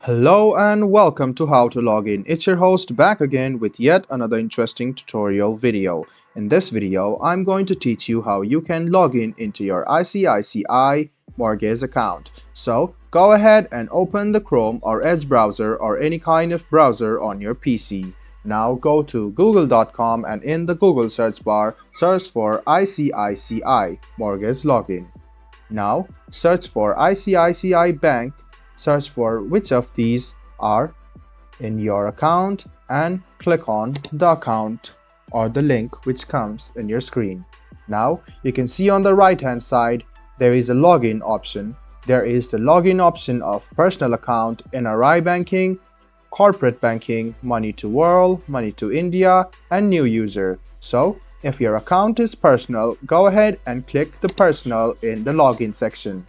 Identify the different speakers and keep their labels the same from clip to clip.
Speaker 1: Hello and welcome to How to Log In. It's your host back again with yet another interesting tutorial video. In this video, I'm going to teach you how you can log in into your ICICI mortgage account. So go ahead and open the Chrome or Edge browser or any kind of browser on your PC. Now go to google.com and in the Google search bar, search for ICICI mortgage login. Now search for ICICI Bank. Search for which of these are in your account and click on the account or the link which comes in your screen. Now you can see on the right hand side there is a login option. There is the login option of personal account, NRI banking, corporate banking, money to world, money to India and new user. So if your account is personal, go ahead and click the personal in the login section.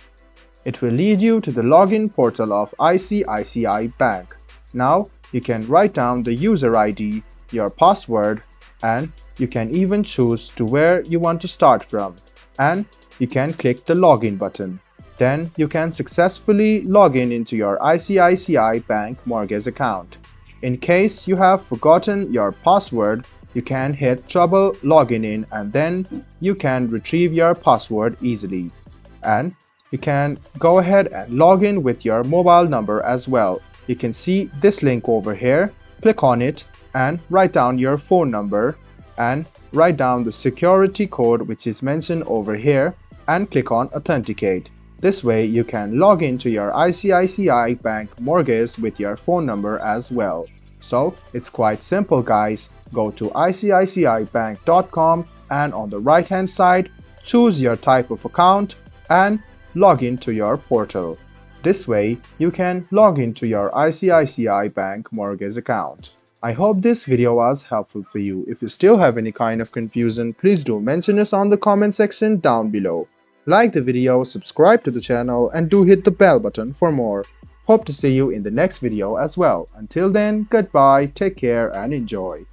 Speaker 1: It will lead you to the login portal of ICICI Bank. Now you can write down the user ID, your password, and you can even choose to where you want to start from. And you can click the login button. Then you can successfully log in into your ICICI Bank mortgage account. In case you have forgotten your password, you can hit trouble logging in and then you can retrieve your password easily. And you can go ahead and log in with your mobile number as well. You can see this link over here. Click on it and write down your phone number and write down the security code which is mentioned over here and click on authenticate. This way you can log into your ICICI Bank mortgage with your phone number as well. So it's quite simple guys. Go to ICICIbank.com and on the right hand side choose your type of account and log into your portal. This way, you can log into your ICICI Bank mortgage account. I hope this video was helpful for you. If you still have any kind of confusion, please do mention us on the comment section down below. Like the video, subscribe to the channel, and do hit the bell button for more. Hope to see you in the next video as well. Until then, goodbye, take care, and enjoy.